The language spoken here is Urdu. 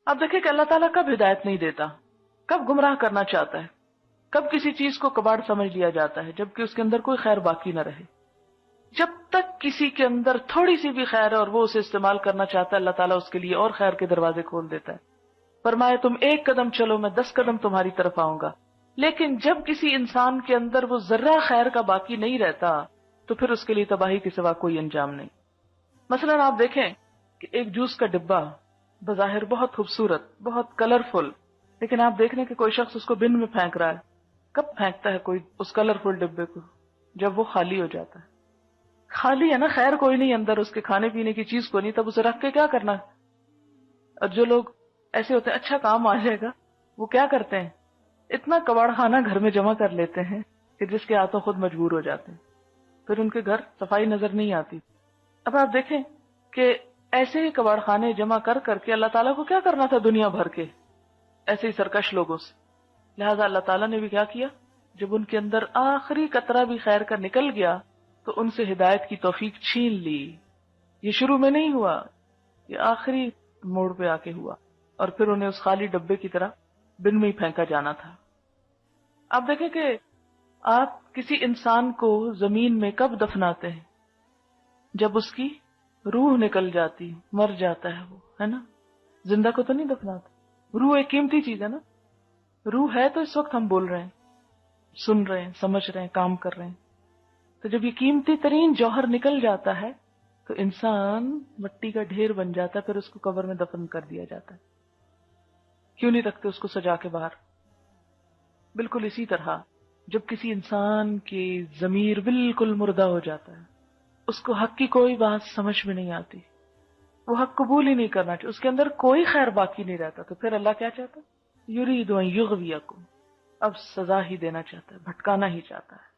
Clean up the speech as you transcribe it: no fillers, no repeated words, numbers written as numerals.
اب دیکھیں کہ اللہ تعالیٰ کب ہدایت نہیں دیتا، کب گمراہ کرنا چاہتا ہے، کب کسی چیز کو کباڑ سمجھ لیا جاتا ہے جبکہ اس کے اندر کوئی خیر باقی نہ رہے۔ جب تک کسی کے اندر تھوڑی سی بھی خیر ہے اور وہ اسے استعمال کرنا چاہتا ہے، اللہ تعالیٰ اس کے لیے اور خیر کے دروازے کھول دیتا ہے۔ فرمایا تم ایک قدم چلو میں 10 قدم تمہاری طرف آؤں گا۔ لیکن جب کسی انسان کے اندر وہ ذرہ خیر کا باقی نہیں رہتا تو پھر اس کے لیے تباہی کے سوا کوئی انجام نہیں۔ مثلا آپ دیکھیں کہ ایک جوس کا ڈبہ بظاہر بہت خوبصورت، بہت کلرفل، لیکن آپ دیکھ رہے ہیں کہ کوئی شخص اس کو بن میں پھینک رہا ہے۔ کب پھینکتا ہے کوئی اس کلرفل ڈبے کو؟ جب وہ خالی ہو جاتا ہے۔ خالی ہے نا، خیر کوئی نہیں اندر، اس کے کھانے پینے کی چیز کو نہیں، تب اسے رکھ کے کیا کرنا؟ اور جو لوگ ایسے ہوتے ہیں اچھا کام آ جائے گا، وہ کیا کرتے ہیں؟ اتنا کباڑ خانہ گھر میں جمع کر لیتے ہیں کہ جس کے ہاتھوں خود مجبور ہو جاتے ہیں، پھر ان کے گھر صفائی نظر نہیں آتی۔ اب آپ دیکھیں کہ ایسے ہی کباڑ خانے جمع کر کر کے اللہ تعالیٰ کو کیا کرنا تھا دنیا بھر کے ایسے ہی سرکش لوگوں سے؟ لہذا اللہ تعالیٰ نے بھی کیا کیا، جب ان کے اندر آخری قطرہ بھی خیر کا نکل گیا تو ان سے ہدایت کی توفیق چھین لی۔ یہ شروع میں نہیں ہوا، یہ آخری موڑ پہ آ کے ہوا، اور پھر انہیں اس خالی ڈبے کی طرح بن میں ہی پھینکا جانا تھا۔ آپ دیکھیں کہ آپ کسی انسان کو زمین میں کب دفناتے ہیں؟ جب اس کی روح نکل جاتی، مر جاتا ہے وہ، ہے نا؟ زندہ کو تو نہیں دفناتے۔ روح ایک قیمتی چیز ہے نا، روح ہے تو اس وقت ہم بول رہے ہیں، سن رہے ہیں، سمجھ رہے ہیں، کام کر رہے ہیں۔ تو جب یہ قیمتی ترین جوہر نکل جاتا ہے تو انسان مٹی کا ڈھیر بن جاتا ہے، پھر اس کو قبر میں دفن کر دیا جاتا ہے۔ کیوں نہیں رکھتے اس کو سجا کے باہر؟ بالکل اسی طرح جب کسی انسان کی ضمیر بالکل مردہ ہو جاتا ہے، اس کو حق کی کوئی بات سمجھ میں نہیں آتی، وہ حق قبول ہی نہیں کرنا چاہتا، اس کے اندر کوئی خیر باقی نہیں رہتا، تو پھر اللہ کیا چاہتا ہے؟ یرید ان یغویکم، اب سزا ہی دینا چاہتا ہے، بھٹکانا ہی چاہتا ہے۔